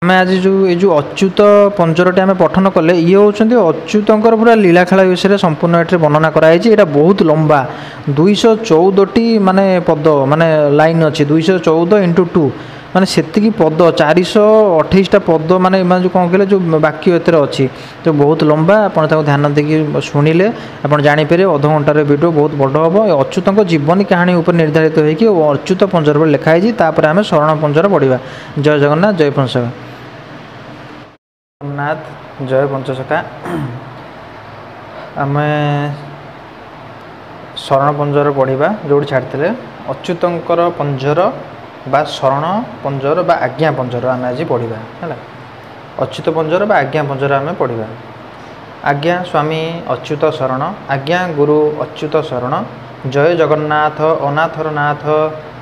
आम आज जो अच्युत पंजरटी आम पठन कले ये होती अच्युतर पूरा लीलाखेला विषय संपूर्ण ये वर्णना कराई। यहाँ बहुत लंबा 214 माने पद माने लाइन अच्छी 214 × 2 माने से पद 428टा पद माने जो कौन कहले जो वाक्य एतर अच्छी तो बहुत लंबा। आप ध्यान देखिए शुणिले आप जापर अधघंटार वीडियो बहुत बड़ हम। अच्युत जीवनी कहानी उपर निर्धारित होगी अच्युत पंजर पर लिखाई। आम शरण पंजर पढ़ा। जय जगन्नाथ जय पंचसखा। जगन्नाथ जय पंचसखा। आम शरण पंजर पढ़ा जो छाड़ते अच्युतंकर पंजर बा शरण पंजर बा आज्ञा पंजर आम आज पढ़ा है। अच्युत पंजर बा आज्ञा पंजर आम पढ़ा। आज्ञा स्वामी अच्युत शरण आज्ञा गुरु अच्युत शरण जय जगन्नाथ अनाथर नाथ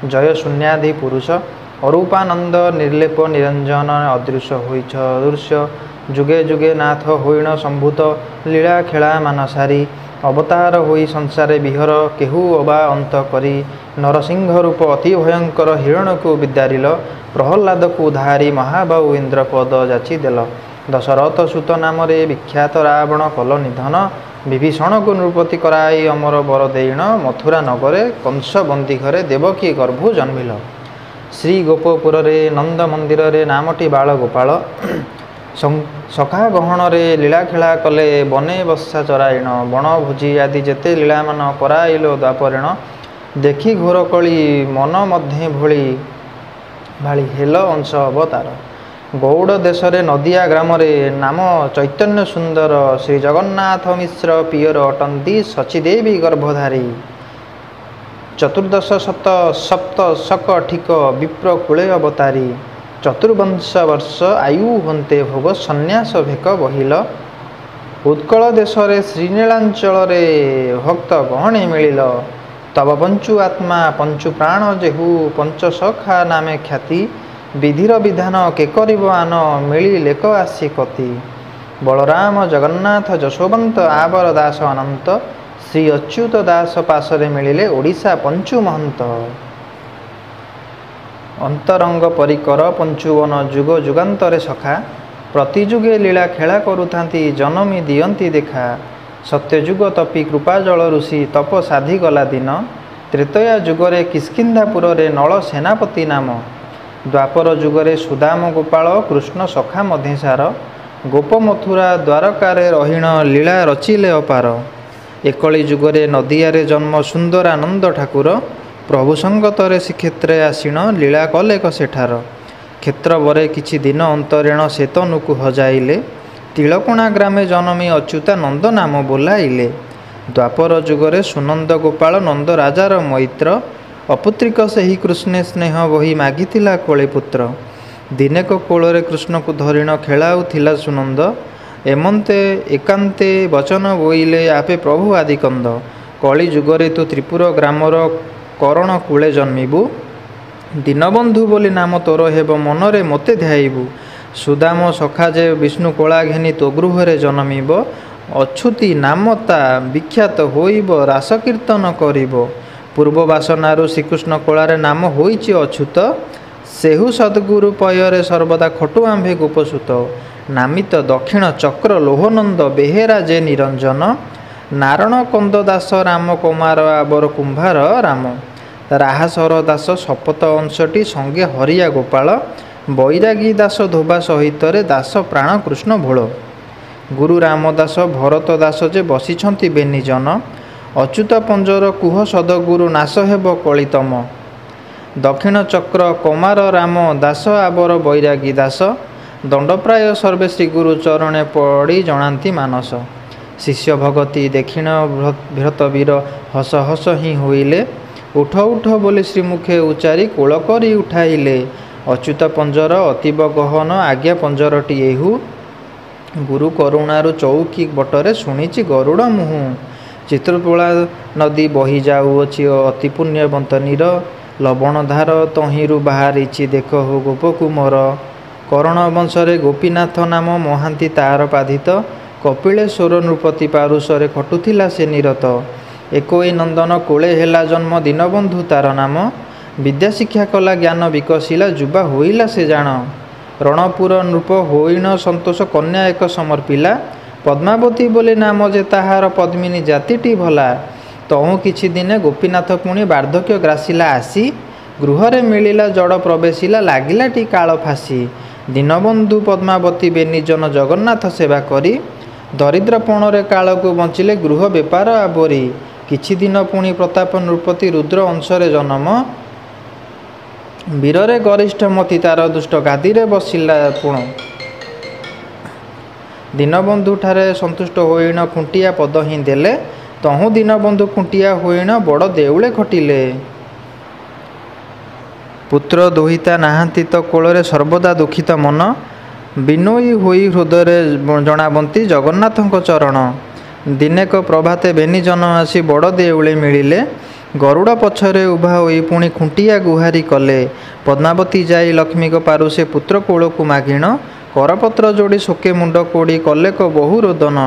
जय शून्याधि पुरुष अरूपानंद निर्लेप निरंजन अदृश्य होइछ दृश्य जुगे जुगे नाथ होइण संभूत लीला खेला मानसारी अवतार होई संसारे विहर केहू अबा अंत करी नरसिंह रूप अति भयंकर हिरण को विद्यारिल प्रहलाद को धारी महाबाहु इंद्रपद जाची देल दशरथ सुत नाम रे विख्यात रावण कल निधन विभीषण को नृपति कराई अमर बर देण मथुरा नगरे कंस बंदी घरे देवकी गर्भु जन्मिल श्री गोपपुर रे नंद मंदिर रे नामटी बाल गोपाल सखा गहन रे लीला खेला कले बने बसा चराइण बण भोजी आदि जेते लीला मान कराइलो द्वापरेण देखी घोर कली मन मध्य भोली भाली हेल अंश अवतार गौड़ देश रे नदिया ग्राम रे नाम चैतन्य सुंदर श्री जगन्नाथ मिश्र पियर अटंती शचीदेवी गर्भधारी चतुर्दश शत सप्त शक ठिक विप्र कूले अवतारी चतुर्वंश वर्ष आयु हन्ते भोग सन्यास भेक बहिल उत्कल देश रे श्रीनीलांचल रे भक्त गहणे मिलिल तब पंचु आत्मा पंचु प्राण जेहु पंचसखा नामे ख्याति विधिर विधान के करिब आन मिली लेक आसी कति बलराम जगन्नाथ जशोवंत आवर दास अनंत श्री अच्युत दास पासरे मिलिले ओडिशा पंचु महंत अंतरंग परिकर पंचुवन जुग जुगांतरे सखा प्रतिजुगे लीला खेला करुथांती जनमी दियंती देखा सत्यजुग तपी कृपाजल ऋषि तप साधि गला दिन त्रेतया जुगरे किष्किंधापुर रे नल सेनापति नाम द्वापर जुगरे सुदाम गोपाल कृष्ण सखा मधेसार गोप मथुरा द्वारकारे रहीण लीला रचिले अपार एकली जुगरे नदियारे जन्म सुंदरानंद ठाकुर प्रभु संगतरे श्रीक्षेत्रे आसीण लीला कलेक सेठार क्षेत्र बरे किछि दिन अंतरेण सेतनुकु हजाइले तिलकोणा ग्रामे जनमी अच्युता नंद नाम बोलाइले द्वापर जुगरे सुनंद गोपाल नंद राजार मैत्र अपुत्रिक सेही कृष्णे स्नेह बही मागिथिला कलिपुत्र दिनेक कोଳରେ कृष्ण को धरिण खेलाउथिला सुनंद एमंते एकांते वचन बोइले आपे प्रभु आदिकंद कली जुगरे तु त्रिपुर ग्रामर करण कूले जन्मिबु दीनबंधु बोली नाम तोर हेब मनरे मते ध्याइबु सुदाम सखा जे विष्णु कला घेनी तो गृहरे जन्मिब अच्युति नामता विख्यात होइब रास कीर्तन करिब पूर्व वासनारु श्रीकृष्ण कलारे नाम होइछि अच्युत सेहु सद्गुरु पୟରେ सर्वदा खटु आम्भे गोपसुत नामित दक्षिण चक्र लोहनंद बेहेरा जे निरंजन नारायण कंद दास राम कुमार आबर कुंभार राम राहासर दास शपथ अंशटी संगे हरिया गोपाल बैरागी दास धोबा सहित दास प्राण कृष्ण भोल गुरु रामदास भरत दास जे बसिछंती बेनिजन अच्युत पंजर कुह सदगुरु नाश हेब कलितम दक्षिण चक्र कुमार राम दास आबर बैरागी दास दंडप्राय सर्वे श्री गुरु चरणे पड़ी जनाती मानस शिष्य भगती दक्षिण भृतवीर हस हस ही होइले उठ उठ बोले श्रीमुखे उच्चारी कोल करी उठाइले अच्युत पंजर अतीब गहन आज्ञा पंजरटी एहु गुरु करुणारु चौकी बटरे शुणिछि गरुड़ मुहु चित्रतोला नदी बही जाऊँच अति पुण्यवंत नीर लवणधार तहिरु बाहरी देख हो गोपकुमर करण वंशरे गोपीनाथ नाम महांती तार पाधित कपिलेश्वर नृपति पारुषरे खटुथिला से निरत एकोई नंदन कोले हेला जन्म दीनबंधु तार नाम विद्या शिक्षा कला ज्ञान विकसिला जुबा होइला से जान ରଣପୁର ନୃପ ହୋଇଣ ସନ୍ତୋଷ କନ୍ୟା ଏକ ସମର୍ପିଲା। ପଦ୍ମାବତୀ ବୋଲି ନାମ ଯେ ତାହାର ପଦ୍ମିନୀ ଜାତିଟି ଭଲା। ତହୁଁ କିଛି ଦିନେ ଗୋପୀନାଥ ପୁଣି ବାର୍ଦ୍ଧକ୍ୟ ଗ୍ରାସିଲା ଆସି। ଗୃହରେ ମିଳିଲା ଜଡ଼ ପ୍ରବେଶିଲା ଲାଗିଲାଟି କାଳ ଫାସି। ଦୀନବନ୍ଧୁ ପଦ୍ମାବତୀ ବେନିଜନ ଜଗନ୍ନାଥ ସେବା କରି। ଦରିଦ୍ରପଣରେ କାଳକୁ ବଞ୍ଚିଲେ ଗୃହ ବେପାର ଆବୋରି। କିଛି ଦିନ ପୁଣି ପ୍ରତାପ ନୃପତି ରୁଦ୍ର ଅଂଶରେ ଜନମ। ବୀରରେ ଗରିଷ୍ଠ ମତି ତାର ଦୁଷ୍ଟ ଗାଦିରେ ବସିଲା ପୁଣ। ଦୀନବନ୍ଧୁଠାରେ ସନ୍ତୁଷ୍ଟ ହୋଇଣ ଖୁଣ୍ଟିଆ ପଦ ହିଁ ଦେଲେ। ତହୁଁ ଦୀନବନ୍ଧୁ ଖୁଣ୍ଟିଆ ହୋଇଣ ବଡ଼ ଦେଉଳେ ଖଟିଲେ। ପୁତ୍ର ଦୁହିତା ନାହାନ୍ତି ତ କୋଳରେ ସର୍ବଦା ଦୁଃଖିତ ମନ। ବିନୋଇ ହୋଇ ହୃଦୟରେ ଜଣାବନ୍ତି ଜଗନ୍ନାଥଙ୍କ ଚରଣ। ଦିନେକ ପ୍ରଭାତେ ବେନିଜନ ଆସି ବଡ଼ ଦେଉଳେ ମିଳିଲେ। ଗରୁଡ଼ ପଛରେ ଉଭା ହୋଇ ପୁଣି ଖୁଣ୍ଟିଆ ଗୁହାରି କଲେ। ପଦ୍ମାବତୀ ଯାଇ ଲକ୍ଷ୍ମୀଙ୍କ ପାରୁ ସେ ପୁତ୍ର କୋଳକୁ ମାଗିଣ। କରପତ୍ର ଯୋଡ଼ି ଶୋକେ ମୁଣ୍ଡ କୋଡ଼ି କଲେ କ ବହୁ ରୋଦନ।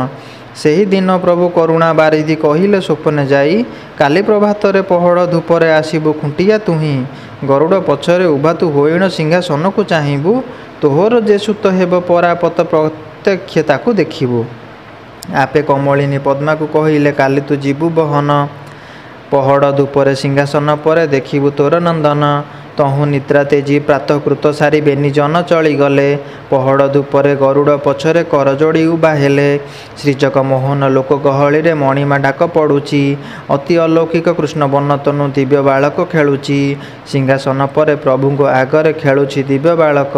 ସେହି ଦିନ ପ୍ରଭୁ କରୁଣା ବାରିଧି କହିଲେ ସ୍ୱପ୍ନେ ଯାଇ। କାଲି ପ୍ରଭାତରେ ପହଡ଼ ଧୂପରେ ଆସିବୁ ଖୁଣ୍ଟିଆ ତୁହିଁ। ଗରୁଡ଼ ପଛରେ ଉଭା ତୁ ହୋଇଣ ସିଂହାସନକୁ ଚାହିଁବୁ। ତୋହର ଯେ ସୁତ ହେବ ପରାପତ ପ୍ରତ୍ୟକ୍ଷ ତାକୁ ଦେଖିବୁ। ଆପେ କମଳିନୀ ପଦ୍ମାକୁ କହିଲେ କାଲି ତୁ ଯିବୁ ବହନ। ପହଡ଼ ଧୂପରେ ସିଂହାସନ ପରେ ଦେଖିବୁ ତୋର ନନ୍ଦନ। ତହୁଁ ନିଦ୍ରା ତେଜି ପ୍ରାତଃକୃତ ସାରି ବେନିଜନ ଚଳିଗଲେ। ପହଡ଼ ଧୂପରେ ଗରୁଡ଼ ପଛରେ କରଯୋଡ଼ି ଉଭା ହେଲେ। ଶ୍ରୀଜଗ ମୋହନ ଲୋକ ଗହଳିରେ ମଣିମା ଡାକ ପଡ଼ୁଛି। ଅତି ଅଲୌକିକ କୃଷ୍ଣ ବନତନୁ ଦିବ୍ୟ ବାଳକ ଖେଳୁଛି। ସିଂହାସନ ପରେ ପ୍ରଭୁଙ୍କ ଆଗରେ ଖେଳୁଛି ଦିବ୍ୟ ବାଳକ।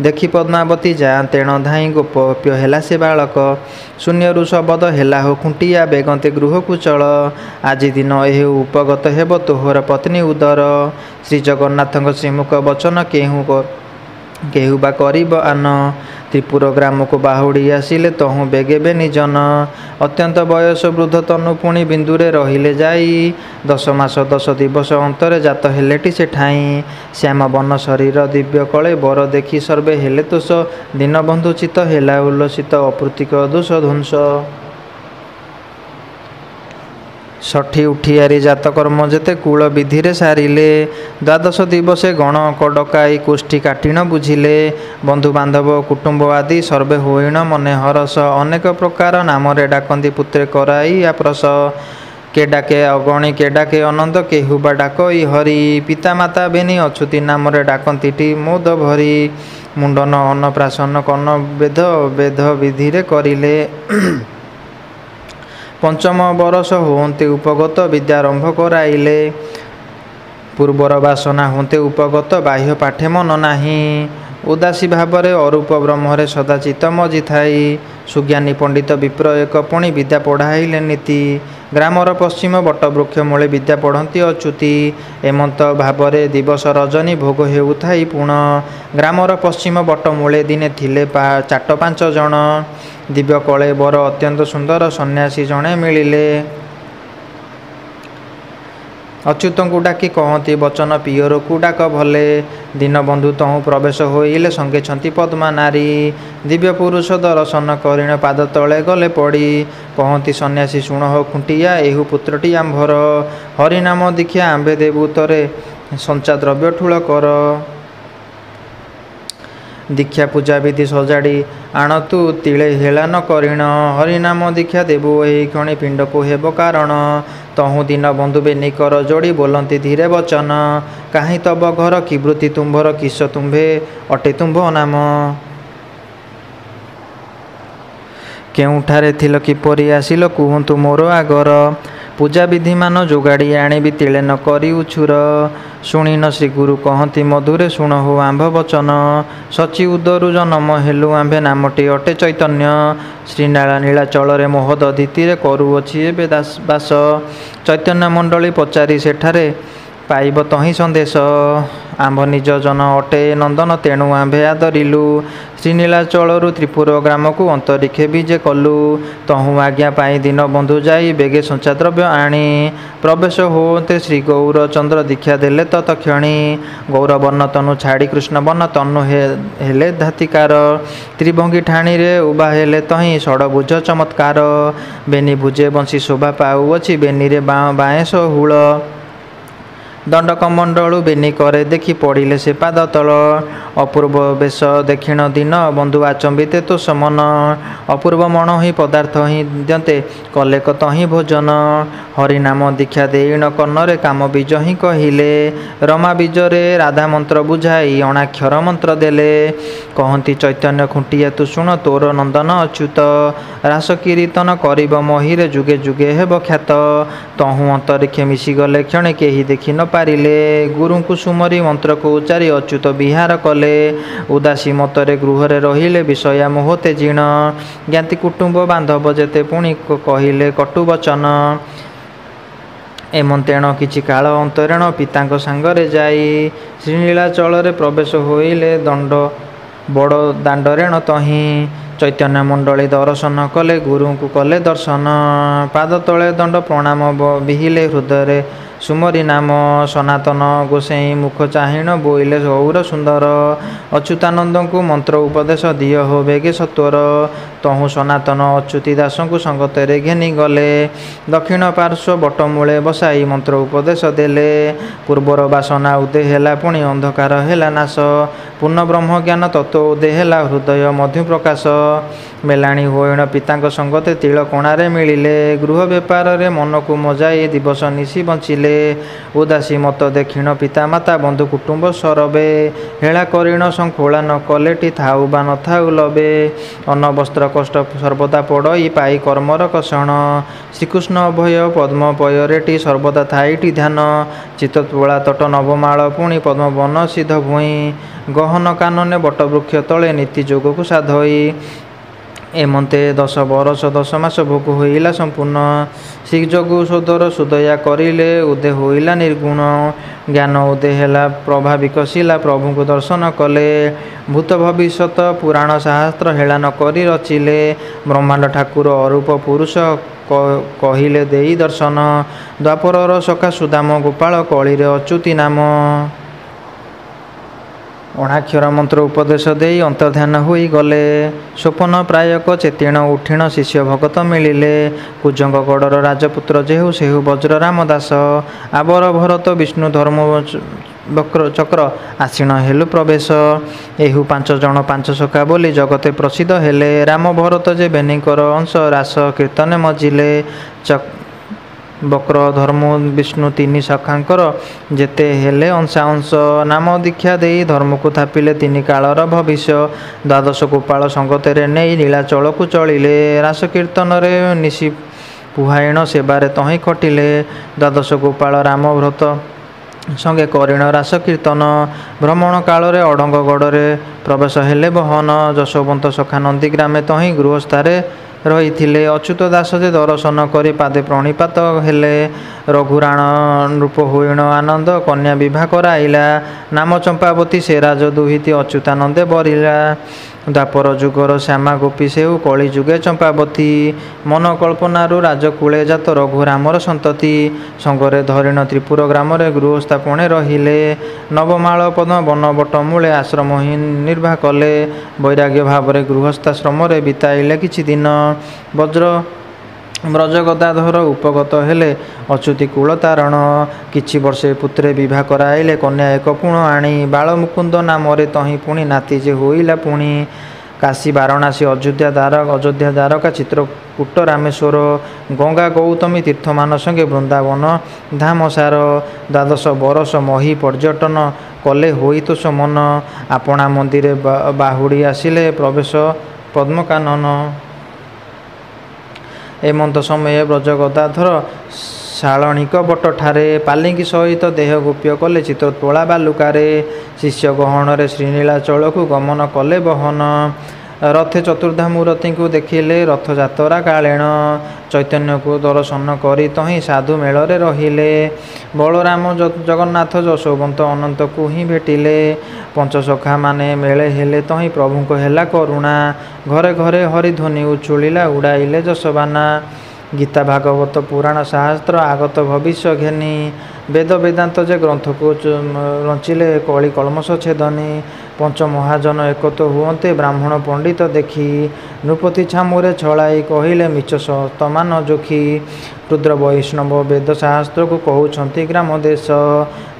ଦେଖି ପଦ୍ମାବତୀ ଯାଆନ୍ତେଣ ଧାଇଁ ଗୋପପ୍ୟ ହେଲା ସେ ବାଳକ। ଶୂନ୍ୟରୁ ଶବଦ ହେଲା ହୋ ଖୁଣ୍ଟିଆ ବେଗନ୍ତେ ଗୃହକୁ ଚଳ। ଆଜି ଦିନ ଏହୁ ଉପଗତ ହେବ ତୋହର ପତ୍ନୀ ଉଦର। ଶ୍ରୀଜଗନ୍ନାଥଙ୍କ ଶ୍ରୀମୁଖ ବଚନ କେହୁ ବା କରିବ ଆନ। ତ୍ରିପୁର ଗ୍ରାମକୁ ବାହୁଡ଼ି ଆସିଲେ ତହୁଁ ବେଗେ ବେନିଜନ। ଅତ୍ୟନ୍ତ ବୟସ ବୃଦ୍ଧ ତନୁ ପୁଣି ବିନ୍ଦୁରେ ରହିଲେ ଯାଇ। 10 ମାସ 10 ଦିବସ ଅନ୍ତରେ ଜାତ ହେଲେଟି ସେ ଠାଇଁ। ଶ୍ୟାମ ବନ ଶରୀର ଦିବ୍ୟ କଳେ ବର ଦେଖି ସର୍ବେ ହେଲେ ତୋଷ। ଦୀନବନ୍ଧୁ ଚିତ୍ତ ହେଲା ଉଲ୍ଲସିତ ଅପୃତିକ ଦୋଷ ଧ୍ୱଂସ। ଷଠି ଉଠିଆରି ଜାତକର୍ମ ଯେତେ କୂଳ ବିଧିରେ ସାରିଲେ। 12 ଦିବସେ ଗଣକ ଡକାଇ କୋଷ୍ଠୀ କାଟିଣ ବୁଝିଲେ। ବନ୍ଧୁବାନ୍ଧବ କୁଟୁମ୍ବ ଆଦି ସର୍ବେ ହୋଇଣ ମନେ ହରସ। ଅନେକ ପ୍ରକାର ନାମରେ ଡାକନ୍ତି ପୁତ୍ରେ କରାଇ ଆପ୍ରସ। କେ ଡାକେ ଅଗଣି କେ ଡାକେ ଅନନ୍ତ କେହୁ ବା ଡାକଇ ହରି। ପିତାମାତା ବେନି ଅଚ୍ୟୁତି ନାମରେ ଡାକନ୍ତିଟି ମୋଦ ଭରି। ମୁଣ୍ଡନ ଅନ୍ନପ୍ରାଶନ କର୍ଣ୍ଣ ବେଦ ବିଧିରେ କରିଲେ। ପଞ୍ଚମ ବରଷ ହୁଅନ୍ତେ ଉପଗତ ବିଦ୍ୟାରମ୍ଭ କରାଇଲେ। ପୂର୍ବର ବାସନା ହୁଅନ୍ତେ ଉପଗତ ବାହ୍ୟ ପାଠେ ମନ ନାହିଁ। ଉଦାସୀ ଭାବରେ ଅରୂପ ବ୍ରହ୍ମରେ ସଦା ଚିତ୍ତ ମଜିଥାଇ। ସୁଜ୍ଞାନୀ ପଣ୍ଡିତ ବିପ୍ର ଏକ ପୁଣି ବିଦ୍ୟା ପଢ଼ାଇଲେ ନୀତି। ଗ୍ରାମର ପଶ୍ଚିମ ବଟବୃକ୍ଷ ମୂଳେ ବିଦ୍ୟା ପଢ଼ନ୍ତି ଅଚ୍ୟୁତି। ଏମନ୍ତ ଭାବରେ ଦିବସ ରଜନୀ ଭୋଗ ହେଉଥାଇ ପୁଣ। ଗ୍ରାମର ପଶ୍ଚିମ ବଟମୂଳେ ଦିନେ ଥିଲେ 4-5 ଜଣ। ଦିବ୍ୟ କଳେ ବର ଅତ୍ୟନ୍ତ ସୁନ୍ଦର ସନ୍ନ୍ୟାସୀ ଜଣେ ମିଳିଲେ। ଅଚ୍ୟୁତଙ୍କୁ ଡାକି କହନ୍ତି ବଚନ ପିଓରକୁ ଡାକ ଭଲେ। ଦୀନବନ୍ଧୁ ତହୁଁ ପ୍ରବେଶ ହୋଇଲେ ସଙ୍ଗେଛନ୍ତି ପଦ୍ମା ନାରୀ। ଦିବ୍ୟ ପୁରୁଷ ଦର୍ଶନ କରିଣ ପାଦ ତଳେ ଗଲେ ପଡ଼ି। କହନ୍ତି ସନ୍ନ୍ୟାସୀ ଶୁଣ ହୋ ଖୁଣ୍ଟିଆ ଏହୁ ପୁତ୍ରଟି ଆମ୍ଭର। ହରିନାମ ଦୀକ୍ଷା ଆମ୍ଭେ ଦେବୁ ତୋରେ ସଞ୍ଚା ଦ୍ରବ୍ୟ ଠୁଳ କର। ଦୀକ୍ଷା ପୂଜା ବିଧି ସଜାଡ଼ି ଆଣ ତୁ ତିଳେ ହେଳା ନ କରିଣ। ହରିନାମ ଦୀକ୍ଷା ଦେବୁ ଏହି କ୍ଷଣି ପିଣ୍ଡକୁ ହେବ କାରଣ। ତହୁଁ ଦୀନବନ୍ଧୁ ବେନିକର ଯୋଡ଼ି ବୋଲନ୍ତି ଧୀରେ ବଚନ। କାହିଁ ତବ ଘର କି ବୃତ୍ତି ତୁମ୍ଭର କିସ ତୁମ୍ଭେ ଅଟେ ତୁମ୍ଭ ନାମ। କେଉଁଠାରେ ଥିଲ କିପରି ଆସିଲ କୁହନ୍ତୁ ମୋର ଆଗର। ପୂଜା ବିଧିମାନ ଯୋଗାଡ଼ି ଆଣିବି ତିଳେ ନ କରି ଉଛୁର। ଶୁଣିନ ଶ୍ରୀଗୁରୁ କହନ୍ତି ମଧୁରେ ଶୁଣ ହୋ ଆମ୍ଭ ବଚନ। ସଚି ଉଦରୁ ଜନମ ହେଲୁ ଆମ୍ଭେ ନାମଟି ଅଟେ ଚୈତନ୍ୟ। ନୀଳାଚଳରେ ମୋହ ଦଧିତିରେ କରୁଅଛି ଏବେ ବାସ। ଚୈତନ୍ୟ ମଣ୍ଡଳୀ ପଚାରି ସେଠାରେ ପାଇବ ତହିଁ ସନ୍ଦେଶ। ଆମ୍ଭ ନିଜ ଜନ ଅଟେ ନନ୍ଦନ ତେଣୁ ଆମ୍ଭେ ଆଦରିଲୁ। ଶ୍ରୀନୀଳାଚଳରୁ ତ୍ରିପୁର ଗ୍ରାମକୁ ଅନ୍ତରିକ୍ଷେ ବିଜେ କଲୁ। ତହୁଁ ଆଜ୍ଞା ପାଇ ଦୀନବନ୍ଧୁ ଯାଇ ବେଗେ ସଞ୍ଚା ଦ୍ରବ୍ୟ ଆଣି। ପ୍ରବେଶ ହୁଅନ୍ତେ ଶ୍ରୀ ଗୌର ଚନ୍ଦ୍ର ଦୀକ୍ଷା ଦେଲେ ତତକ୍ଷଣି। ଗୌରବର୍ଣ୍ଣ ତନୁ ଛାଡ଼ି କୃଷ୍ଣବର୍ଣ୍ଣ ତନୁ ହେଲେ ଧାତିକାର। ତ୍ରିଭଙ୍ଗୀ ଠାଣିରେ ଉଭା ହେଲେ ତହିଁ ଷଡ଼ଭୁଜ ଚମତ୍କାର। ବେନି ଭୁଜେ ବଂଶୀ ଶୋଭା ପାଉଅଛି ବେନିରେ ବାଏଁ ଷୋହଳ। ଦଣ୍ଡକମଣ୍ଡଳୁ ବେନି କରେ ଦେଖି ପଡ଼ିଲେ ସେ ପାଦ ତଳ। ଅପୂର୍ବ ବେଶ ଦକ୍ଷିଣ ଦିନ ବନ୍ଧୁ ଆଚମ୍ବିତେ ତୋ ସମନ। ଅପୂର୍ବ ମଣ ହିଁ ପଦାର୍ଥ ହିଁ ଦିଅନ୍ତେ କଲେ କତ ହିଁ ଭୋଜନ। ହରିନାମ ଦୀକ୍ଷା ଦେଇଣ କର୍ଣ୍ଣରେ କାମ ବୀଜ ହିଁ କହିଲେ। ରମା ବୀଜରେ ରାଧା ମନ୍ତ୍ର ବୁଝାଇ ଅଣାକ୍ଷର ମନ୍ତ୍ର ଦେଲେ। କହନ୍ତି ଚୈତନ୍ୟ ଖୁଣ୍ଟିଆ ତୁ ଶୁଣ ତୋର ନନ୍ଦନ ଅଚ୍ୟୁତ। ରାସ କୀର୍ତ୍ତନ କରିବ ମହିରେ ଯୁଗେ ଯୁଗେ ହେବ ଖ୍ୟାତ। ତହୁଁ ଅନ୍ତରିକ୍ଷେ ମିଶିଗଲେ କ୍ଷଣେ କେହି ଦେଖି ନ ପାରିଲେ। ଗୁରୁଙ୍କୁ ସୁମରି ମନ୍ତ୍ରକୁ ଉଚ୍ଚାରି ଅଚ୍ୟୁତ ବିହାର କଲେ। ଉଦାସୀ ମତରେ ଗୃହରେ ରହିଲେ ବିଷୟା ମୋହ ତେଜିଣ। ଜ୍ଞାତି କୁଟୁମ୍ବ ବାନ୍ଧବ ଯେତେ ପୁଣି କହିଲେ କଟୁ ବଚନ। ଏମନ୍ତେଣ କିଛି କାଳ ଅନ୍ତରେଣ ପିତାଙ୍କ ସାଙ୍ଗରେ ଯାଇ ଶ୍ରୀନୀଳାଚଳରେ ପ୍ରବେଶ ହୋଇଲେ ବଡ଼ ଦାଣ୍ଡରେଣ ତହିଁ। ଚୈତନ୍ୟ ମଣ୍ଡଳୀ ଦର୍ଶନ କଲେ ଗୁରୁଙ୍କୁ କଲେ ଦର୍ଶନ। ପାଦ ତଳେ ଦଣ୍ଡ ପ୍ରଣାମ ବିହିଲେ ହୃଦୟରେ ସୁମରି ନାମ। ସନାତନ ଗୋସେଇଁ ମୁଖ ଚାହିଁଣ ବୋଇଲେ ଗୌର ସୁନ୍ଦର। ଅଚ୍ୟୁତାନନ୍ଦଙ୍କୁ ମନ୍ତ୍ର ଉପଦେଶ ଦିଅ ହୋ ବେଗେ ସତ୍ୱର। ତହୁଁ ସନାତନ ଅଚ୍ୟୁତି ଦାସଙ୍କୁ ସଙ୍ଗତରେ ଘେନି ଗଲେ। ଦକ୍ଷିଣ ପାର୍ଶ୍ୱ ବଟମୂଳେ ବସାଇ ମନ୍ତ୍ର ଉପଦେଶ ଦେଲେ। ପୂର୍ବର ବାସନା ଉଦେ ହେଲା ପୁଣି ଅନ୍ଧକାର ହେଲା ନାଶ। ପୂର୍ଣ୍ଣ ବ୍ରହ୍ମଜ୍ଞାନ ତତ୍ତ୍ୱ ଉଦେ ହେଲା ହୃଦୟ ମଧୁ ପ୍ରକାଶ। ମେଲାଣି ହୋଇଣ ପିତାଙ୍କ ସଙ୍ଗତେ ତିଳ କୋଣାରେ ମିଳିଲେ। ଗୃହ ବେପାରରେ ମନକୁ ମଜାଇ ଦିବସ ନିଶି ବଞ୍ଚିଲେ। ଉଦାସୀ ମତ ଦକ୍ଷିଣ ପିତା ମାତା ବନ୍ଧୁ କୁଟୁମ୍ବ ସରବେ। ହେଳା କରିଣ ଶଙ୍ଖୋଳା ନ କଲେଟି ଥାଉ ବା ନଥାଉ ଲବେ। ଅନ୍ନ ବସ୍ତ୍ର କଷ୍ଟ ସର୍ବଦା ପଡ଼ଇ ପାଇ କର୍ମର କଷଣ। ଶ୍ରୀକୃଷ୍ଣ ଅଭୟ ପଦ୍ମ ପୟରେଟି ସର୍ବଦା ଥାଇଟି ଧ୍ୟାନ। ଚିତ୍ତୋଳା ତଟ ନବମାଳ ପୁଣି ପଦ୍ମବନ ସିଦ୍ଧ ଭୂଇଁ। ଗହନ କାନନେ ବଟବୃକ୍ଷ ତଳେ ନୀତି ଯୋଗକୁ ସାଧଇ। ଏମନ୍ତେ 10 ବରଷ 10 ମାସ ଭୋଗ ହୋଇଲା ସମ୍ପୂର୍ଣ୍ଣ। ଶ୍ରୀଯୋଗୁ ସୋଦର ସୁଦୟା କରିଲେ ଉଦେ ହୋଇଲା ନିର୍ଗୁଣ। ଜ୍ଞାନ ଉଦେ ହେଲା ପ୍ରଭା ବିକଶିଲା ପ୍ରଭୁଙ୍କୁ ଦର୍ଶନ କଲେ। ଭୂତ ଭବିଷ୍ୟତ ପୁରାଣ ଶାସ୍ତ୍ର ହେଳାନ କରି ରଚିଲେ। ବ୍ରହ୍ମାଣ୍ଡ ଠାକୁର ଅରୂପ ପୁରୁଷ କହିଲେ ଦେଇ ଦର୍ଶନ। ଦ୍ୱାପରର ସଖା ସୁଦାମ ଗୋପାଳ କଳିରେ ଅଚ୍ୟୁତି ନାମ। ଅଣାକ୍ଷର ମନ୍ତ୍ର ଉପଦେଶ ଦେଇ ଅନ୍ତର୍ଧ୍ୟାନ ହୋଇ ଗଲେ। ସ୍ୱପନ ପ୍ରାୟକ ଚେତିଣ ଉଠିଣ ଶିଷ୍ୟ ଭଗତ ମିଳିଲେ। କୁଜଙ୍ଗ ଗଡ଼ର ରାଜପୁତ୍ର ଯେହୁ ସେହୁ ବଜ୍ର ରାମ ଦାସ। ଆବର ଭରତ ବିଷ୍ଣୁ ଧର୍ମ ଚକ୍ର ଆସିଣ ହେଲୁ ପ୍ରବେଶ। ଏହୁ 5 ଜଣ 5 ସଖା ବୋଲି ଜଗତେ ପ୍ରସିଦ୍ଧ ହେଲେ। ରାମ ଭରତ ଯେ ବେନିଙ୍କର ଅଂଶ ରାସ କୀର୍ତ୍ତନେ ମଜିଲେ। ବକ୍ର ଧର୍ମ ବିଷ୍ଣୁ 3 ସଖାଙ୍କର ଯେତେ ହେଲେ ଅଂଶାଂଶ। ନାମ ଦୀକ୍ଷା ଦେଇ ଧର୍ମକୁ ଥାପିଲେ 3 କାଳର ଭବିଷ୍ୟ। 12 ଗୋପାଳ ସଙ୍ଗତରେ ନେଇ ନୀଳାଚଳକୁ ଚଳିଲେ। ରାସ କୀର୍ତ୍ତନରେ ନିଶି ପୁହାଇଣ ସେବାରେ ତହିଁ ଖଟିଲେ। 12 ଗୋପାଳ ରାମ ଭ୍ରତ ସଙ୍ଗେ କରିଣ ରାସ କୀର୍ତ୍ତନ। ଭ୍ରମଣ କାଳରେ ଅଡ଼ଙ୍ଗ ଗଡ଼ରେ ପ୍ରବେଶ ହେଲେ ବହନ। ଯଶୋବନ୍ତ ସଖା ନନ୍ଦୀଗ୍ରାମେ ତହିଁ ଗୃହସ୍ଥାରେ ରହିଥିଲେ। ଅଚ୍ୟୁତ ଦାସ ଯେ ଦର୍ଶନ କରି ପାଦେ ପ୍ରଣିପାତ ହେଲେ। ରଘୁରାଣ ନୃପ ହୋଇଣ ଆନନ୍ଦ କନ୍ୟା ବିବାହ କରାଇଲା। ନାମ ଚମ୍ପାବତୀ ସେ ରାଜ ଦୁହିତି ଅଚ୍ୟୁତାନନ୍ଦେ ବରିଲା। ଦ୍ୱାପର ଯୁଗର ଶ୍ୟାମା ଗୋପୀ ସେହୁ କଳି ଯୁଗେ ଚମ୍ପାବତୀ। ମନ କଳ୍ପନାରୁ ରାଜକୂଳେ ଜାତ ରଘୁରାମର ସନ୍ତତି। ସଙ୍ଗରେ ଧରିଣ ତ୍ରିପୁର ଗ୍ରାମରେ ଗୃହସ୍ଥାପନେ ରହିଲେ। ନବମାଳ ପଦ୍ମ ବନ ବଟମୂଳେ ଆଶ୍ରମ ହିଁ ନିର୍ବାହ କଲେ। ବୈରାଗ୍ୟ ଭାବରେ ଗୃହସ୍ଥାଶ୍ରମରେ ବିତାଇଲେ କିଛି ଦିନ। ବ୍ରଜ ଗଦାଧର ଉପଗତ ହେଲେ ଅଚ୍ୟୁତି କୂଳ ତାରଣ। କିଛି ବର୍ଷେ ପୁତ୍ରେ ବିବାହ କରାଇଲେ କନ୍ୟା ଏକ ପୁଣ ଆଣି। ବାଳ ମୁକୁନ୍ଦ ନାମରେ ତହିଁ ପୁଣି ନାତି ଯେ ହୋଇଲା ପୁଣି। କାଶୀ ବାରଣାସୀ ଅଯୋଧ୍ୟା ଦ୍ୱାରକା ଚିତ୍ରକୂଟ ରାମେଶ୍ୱର। ଗଙ୍ଗା ଗୌତମୀ ତୀର୍ଥମାନ ସଙ୍ଗେ ବୃନ୍ଦାବନ ଧାମ ସାର। 12 ବରଷ ମହି ପର୍ଯ୍ୟଟନ କଲେ ହୋଇ ତୋଷ ମନ। ଆପଣା ମନ୍ଦିରେ ବାହୁଡ଼ି ଆସିଲେ ପ୍ରବେଶ ପଦ୍ମକାନନ। ଏମନ୍ତ ସମୟେ ବ୍ରଜଗଦାଧର ଶାଳଣିକ ବଟଠାରେ। ପାଲିଙ୍କି ସହିତ ଦେହ ଗୋପ୍ୟ କଲେ ଚିତ୍ରତୋଳା ବାଲୁକାରେ। ଶିଷ୍ୟ ଗହଣରେ ଶ୍ରୀନୀଳାଚଳକୁ ଗମନ କଲେ ବହନ। ରଥେ ଚତୁର୍ଦ୍ଧାମୂରତିଙ୍କୁ ଦେଖିଲେ ରଥଯାତ୍ରା କାଳେଣ। ଚୈତନ୍ୟକୁ ଦର୍ଶନ କରି ତହିଁ ସାଧୁ ମେଳରେ ରହିଲେ। ବଳରାମ ଜଗନ୍ନାଥ ଯଶୋବନ୍ତ ଅନନ୍ତକୁ ହିଁ ଭେଟିଲେ। ପଞ୍ଚସଖାମାନେ ମେଳେ ହେଲେ ତହିଁ ପ୍ରଭୁଙ୍କ ହେଲା କରୁଣା। ଘରେ ଘରେ ହରିଧ୍ୱନି ଉଛୁଳିଲା ଉଡ଼ାଇଲେ ଯଶବାନା। ଗୀତା ଭାଗବତ ପୁରାଣ ଶାସ୍ତ୍ର ଆଗତ ଭବିଷ୍ୟ ଘେନି। ବେଦ ବେଦାନ୍ତ ଯେ ଗ୍ରନ୍ଥକୁ ରଞ୍ଚିଲେ କଳି କଳମସ ଛେଦନି। ପଞ୍ଚ ମହାଜନ ଏକତ ହୁଅନ୍ତେ ବ୍ରାହ୍ମଣ ପଣ୍ଡିତ ଦେଖି। ନୃପତି ଛାମୁରେ ଛଳାଇ କହିଲେ ମିଛ ସତମାନ ଯୋଖି। ରୁଦ୍ର ବୈଷ୍ଣବ ବେଦ ଶାସ୍ତ୍ରକୁ କହୁଛନ୍ତି ଗ୍ରାମ ଦେଶ।